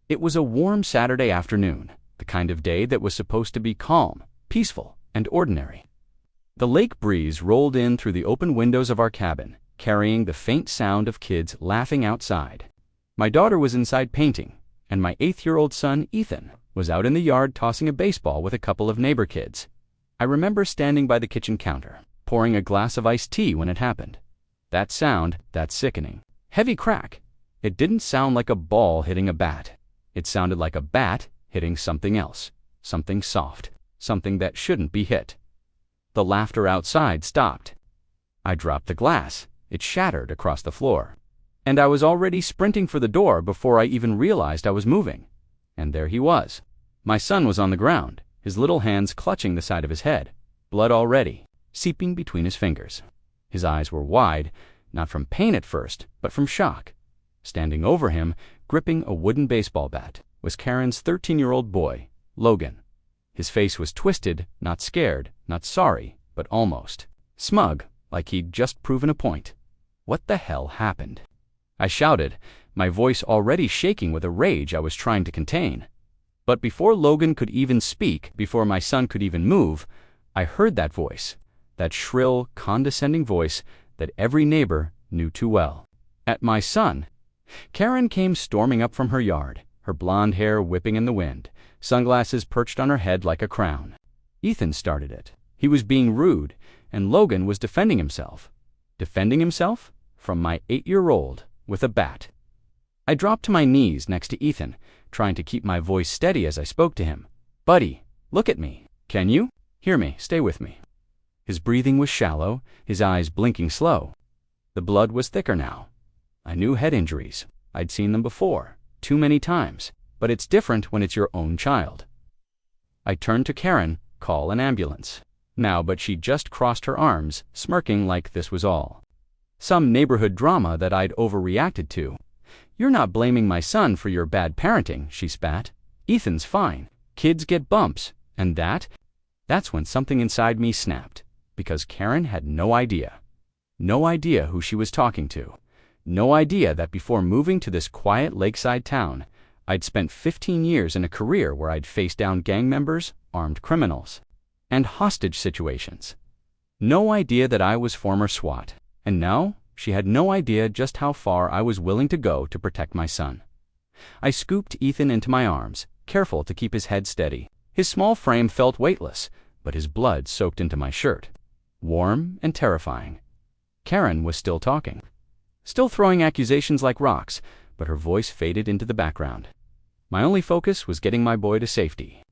It was a warm Saturday afternoon, the kind of day that was supposed to be calm, peaceful, and ordinary. The lake breeze rolled in through the open windows of our cabin, carrying the faint sound of kids laughing outside. My daughter was inside painting, and my 8-year-old son, Ethan, was out in the yard tossing a baseball with a couple of neighbor kids. I remember standing by the kitchen counter, pouring a glass of iced tea when it happened. That sound, that sickening, heavy crack, it didn't sound like a ball hitting a bat. It sounded like a bat hitting something else, something soft, something that shouldn't be hit. The laughter outside stopped. I dropped the glass. It shattered across the floor. And I was already sprinting for the door before I even realized I was moving. And there he was. My son was on the ground, his little hands clutching the side of his head, blood already seeping between his fingers. His eyes were wide, not from pain at first, but from shock. Standing over him, gripping a wooden baseball bat, was Karen's 13-year-old boy, Logan. His face was twisted, not scared, not sorry, but almost smug, like he'd just proven a point. What the hell happened? I shouted, my voice already shaking with a rage I was trying to contain. But before Logan could even speak, before my son could even move, I heard that voice, that shrill, condescending voice that every neighbor knew too well. At my son, Karen came storming up from her yard, her blonde hair whipping in the wind, sunglasses perched on her head like a crown. Ethan started it. He was being rude, and Logan was defending himself. Defending himself? From my 8-year-old, with a bat. I dropped to my knees next to Ethan, trying to keep my voice steady as I spoke to him. Buddy, look at me. Can you? Hear me, stay with me. His breathing was shallow, his eyes blinking slow. The blood was thicker now. I knew head injuries. I'd seen them before, too many times, but it's different when it's your own child. I turned to Karen, call an ambulance. Now, but she just crossed her arms, smirking like this was all some neighborhood drama that I'd overreacted to. You're not blaming my son for your bad parenting, she spat. Ethan's fine. Kids get bumps, and that's when something inside me snapped, because Karen had no idea. No idea who she was talking to. No idea that before moving to this quiet lakeside town, I'd spent 15 years in a career where I'd faced down gang members, armed criminals, and hostage situations. No idea that I was former SWAT. And now, she had no idea just how far I was willing to go to protect my son. I scooped Ethan into my arms, careful to keep his head steady. His small frame felt weightless, but his blood soaked into my shirt. Warm and terrifying. Karen was still talking. Still throwing accusations like rocks, but her voice faded into the background. My only focus was getting my boy to safety.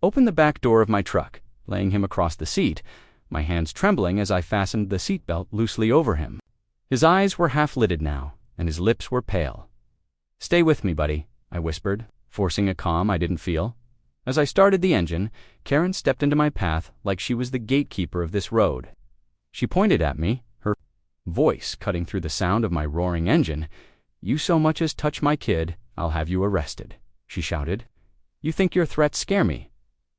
Opened the back door of my truck, laying him across the seat, my hands trembling as I fastened the seatbelt loosely over him. His eyes were half-lidded now, and his lips were pale. Stay with me, buddy, I whispered, forcing a calm I didn't feel. As I started the engine, Karen stepped into my path like she was the gatekeeper of this road. She pointed at me, her voice cutting through the sound of my roaring engine. You so much as touch my kid, I'll have you arrested, she shouted. You think your threats scare me?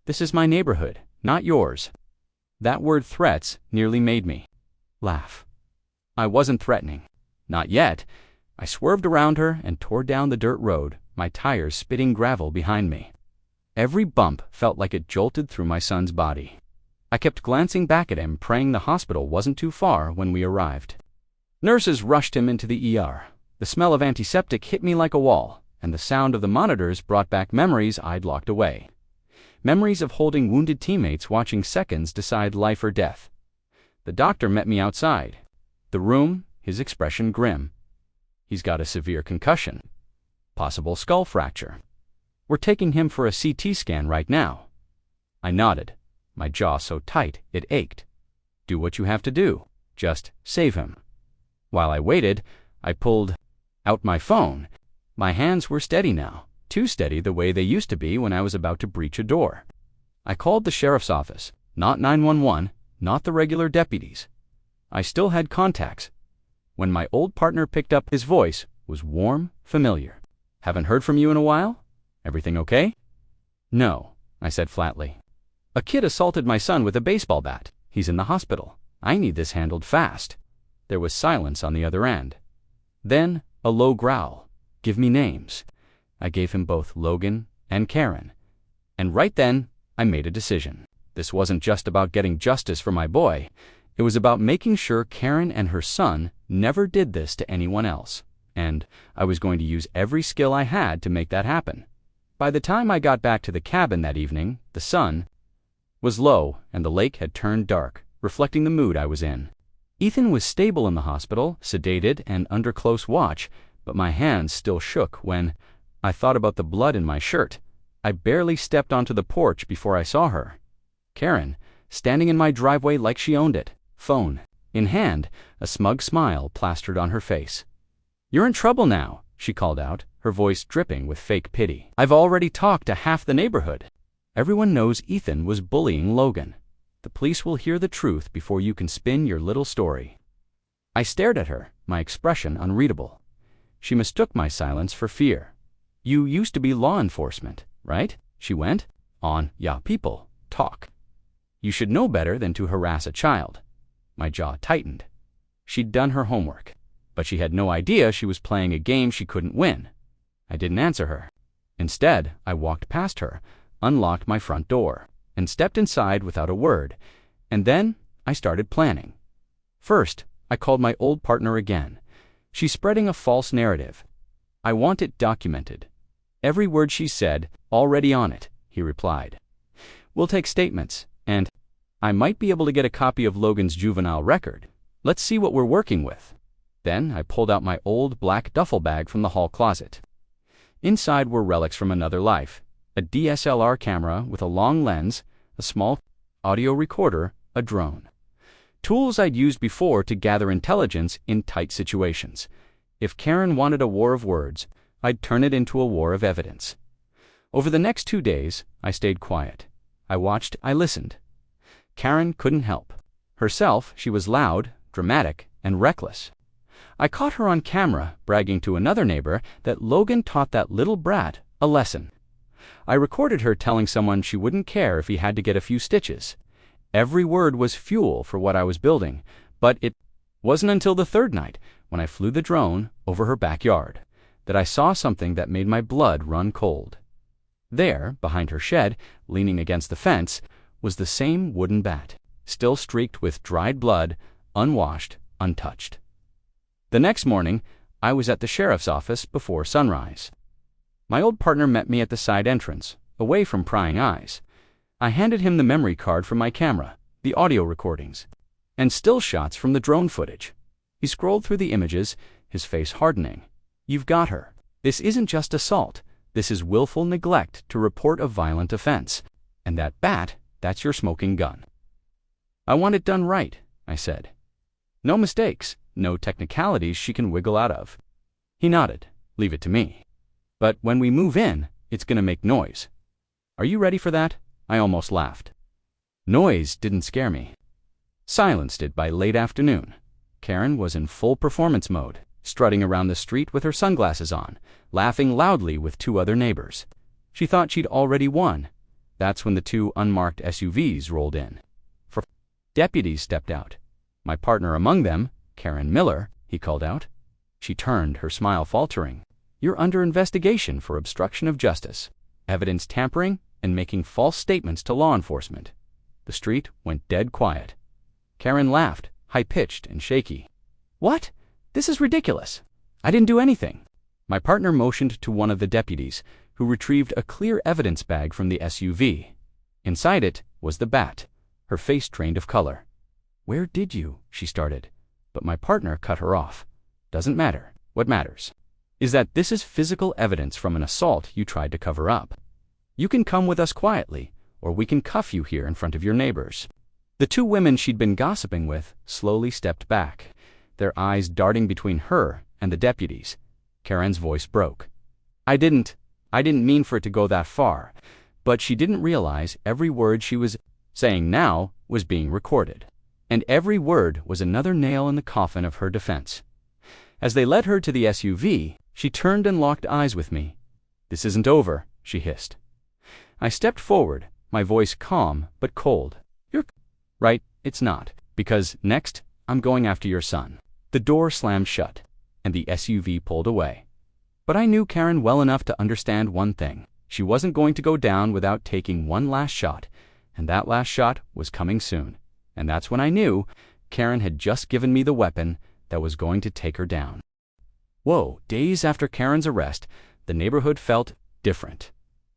This is my neighborhood, not yours. That word threats nearly made me laugh. I wasn't threatening. Not yet. I swerved around her and tore down the dirt road, my tires spitting gravel behind me. Every bump felt like it jolted through my son's body. I kept glancing back at him, praying the hospital wasn't too far when we arrived. Nurses rushed him into the ER. The smell of antiseptic hit me like a wall, and the sound of the monitors brought back memories I'd locked away. Memories of holding wounded teammates watching seconds decide life or death. The doctor met me outside. The room, his expression grim. He's got a severe concussion. Possible skull fracture. We're taking him for a CT scan right now. I nodded, my jaw so tight it ached. Do what you have to do. Just save him. While I waited, I pulled out my phone. My hands were steady now. Too steady the way they used to be when I was about to breach a door. I called the sheriff's office, not 911, not the regular deputies. I still had contacts. When my old partner picked up, his voice was warm, familiar. Haven't heard from you in a while? Everything okay? No, I said flatly. A kid assaulted my son with a baseball bat. He's in the hospital. I need this handled fast. There was silence on the other end. Then a low growl. Give me names. I gave him both Logan and Karen. And right then, I made a decision. This wasn't just about getting justice for my boy. It was about making sure Karen and her son never did this to anyone else. And I was going to use every skill I had to make that happen. By the time I got back to the cabin that evening, the sun was low and the lake had turned dark, reflecting the mood I was in. Ethan was stable in the hospital, sedated and under close watch, but my hands still shook when I thought about the blood in my shirt. I barely stepped onto the porch before I saw her. Karen, standing in my driveway like she owned it, phone in hand, a smug smile plastered on her face. "You're in trouble now," she called out, her voice dripping with fake pity. "I've already talked to half the neighborhood. Everyone knows Ethan was bullying Logan. The police will hear the truth before you can spin your little story." I stared at her, my expression unreadable. She mistook my silence for fear. "You used to be law enforcement, right?" she went on. "Yeah, people talk. You should know better than to harass a child." My jaw tightened. She'd done her homework, but she had no idea she was playing a game she couldn't win. I didn't answer her. Instead, I walked past her, unlocked my front door, and stepped inside without a word, and then I started planning. First, I called my old partner again. She's spreading a false narrative. "I want it documented." "Every word she said, already on it," he replied. "We'll take statements, and I might be able to get a copy of Logan's juvenile record. Let's see what we're working with." Then I pulled out my old black duffel bag from the hall closet. Inside were relics from another life: a DSLR camera with a long lens, a small audio recorder, a drone. Tools I'd used before to gather intelligence in tight situations. If Karen wanted a war of words, I'd turn it into a war of evidence. Over the next 2 days, I stayed quiet. I watched, I listened. Karen couldn't help. Herself, she was loud, dramatic, and reckless. I caught her on camera bragging to another neighbor that Logan taught that little brat a lesson. I recorded her telling someone she wouldn't care if he had to get a few stitches. Every word was fuel for what I was building, but it wasn't until the third night, when I flew the drone over her backyard, that I saw something that made my blood run cold. There, behind her shed, leaning against the fence, was the same wooden bat, still streaked with dried blood, unwashed, untouched. The next morning, I was at the sheriff's office before sunrise. My old partner met me at the side entrance, away from prying eyes. I handed him the memory card from my camera, the audio recordings, and still shots from the drone footage. He scrolled through the images, his face hardening. "You've got her. This isn't just assault. This is willful neglect to report a violent offense. And that bat, that's your smoking gun." "I want it done right," I said. "No mistakes, no technicalities she can wiggle out of." He nodded. "Leave it to me. But when we move in, it's going to make noise." "Are you ready for that?" I almost laughed. Noise didn't scare me. Silence did by late afternoon. Karen was in full performance mode, strutting around the street with her sunglasses on, laughing loudly with 2 other neighbors. She thought she'd already won. That's when the 2 unmarked SUVs rolled in. Deputies stepped out. My partner among them, Karen Miller, he called out. She turned, her smile faltering. "You're under investigation for obstruction of justice, evidence tampering, and making false statements to law enforcement." The street went dead quiet. Karen laughed, high-pitched and shaky. "What? This is ridiculous. I didn't do anything." My partner motioned to one of the deputies, who retrieved a clear evidence bag from the SUV. Inside it was the bat, her face drained of color. "Where did you?" she started, but my partner cut her off. "Doesn't matter. What matters is that this is physical evidence from an assault you tried to cover up. You can come with us quietly, or we can cuff you here in front of your neighbors." The 2 women she'd been gossiping with slowly stepped back, their eyes darting between her and the deputies. Karen's voice broke. I didn't mean for it to go that far, but she didn't realize every word she was saying now was being recorded, and every word was another nail in the coffin of her defense. As they led her to the SUV, she turned and locked eyes with me. "This isn't over," she hissed. I stepped forward, my voice calm but cold. "You're right, it's not, because next I'm going after your son." The door slammed shut, and the SUV pulled away. But I knew Karen well enough to understand one thing. She wasn't going to go down without taking one last shot, and that last shot was coming soon. And that's when I knew Karen had just given me the weapon that was going to take her down. Whoa, days after Karen's arrest, the neighborhood felt different.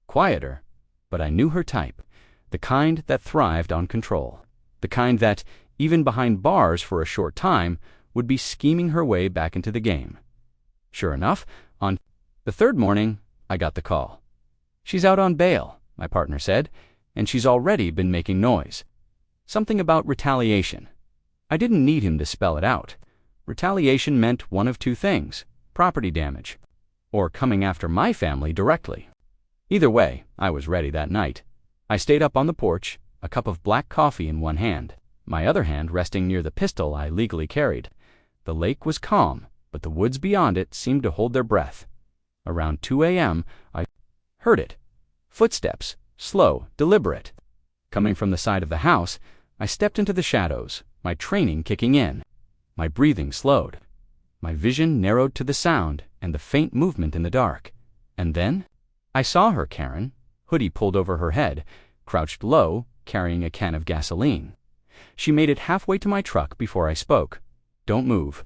Quieter, but I knew her type. The kind that thrived on control. The kind that, even behind bars for a short time, would be scheming her way back into the game. Sure enough, on the third morning, I got the call. "She's out on bail," my partner said, "and she's already been making noise." Something about retaliation. I didn't need him to spell it out. Retaliation meant one of two things: property damage, or coming after my family directly. Either way, I was ready that night. I stayed up on the porch, a cup of black coffee in one hand, my other hand resting near the pistol I legally carried. The lake was calm, but the woods beyond it seemed to hold their breath. Around 2 a.m., I heard it. Footsteps, slow, deliberate. Coming from the side of the house, I stepped into the shadows, my training kicking in. My breathing slowed. My vision narrowed to the sound and the faint movement in the dark. And then I saw her, Karen, hoodie pulled over her head, crouched low, carrying a can of gasoline. She made it halfway to my truck before I spoke. "Don't move."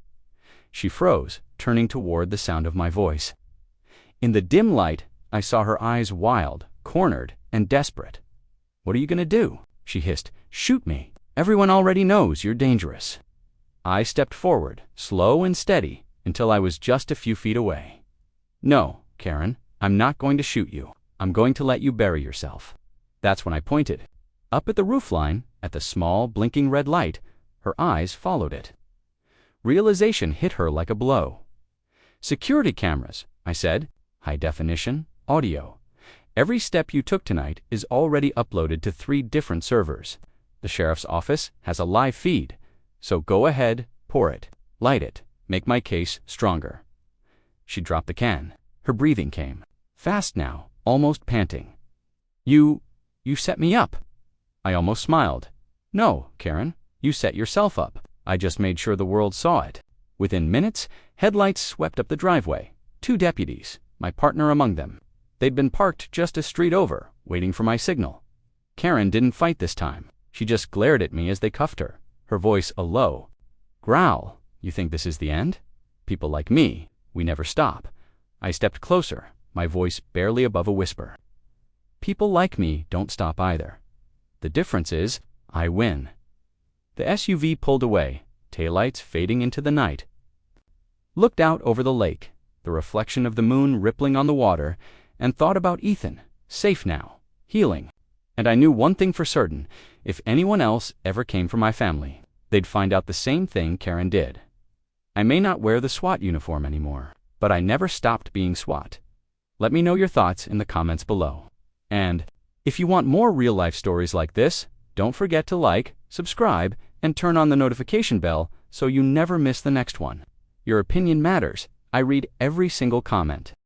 She froze, turning toward the sound of my voice. In the dim light, I saw her eyes wild, cornered, and desperate. "What are you going to do?" she hissed. "Shoot me. Everyone already knows you're dangerous." I stepped forward, slow and steady, until I was just a few feet away. "No, Karen, I'm not going to shoot you. I'm going to let you bury yourself." That's when I pointed. Up at the roofline, at the small, blinking red light, her eyes followed it. Realization hit her like a blow. "Security cameras," I said. "High definition, audio. Every step you took tonight is already uploaded to 3 different servers. The sheriff's office has a live feed. So go ahead, pour it, light it, make my case stronger." She dropped the can. Her breathing came. Fast now, almost panting. You set me up." I almost smiled. "No, Karen, you set yourself up. I just made sure the world saw it." Within minutes, headlights swept up the driveway. 2 deputies, my partner among them. They'd been parked just a street over, waiting for my signal. Karen didn't fight this time. She just glared at me as they cuffed her, her voice a low growl. "You think this is the end? People like me, we never stop." I stepped closer, my voice barely above a whisper. "People like me don't stop either. The difference is, I win." The SUV pulled away, taillights fading into the night. Looked out over the lake, the reflection of the moon rippling on the water, and thought about Ethan, safe now, healing. And I knew one thing for certain: if anyone else ever came for my family, they'd find out the same thing Karen did. I may not wear the SWAT uniform anymore, but I never stopped being SWAT. Let me know your thoughts in the comments below. And if you want more real-life stories like this, don't forget to like, subscribe, and turn on the notification bell so you never miss the next one. Your opinion matters. I read every single comment.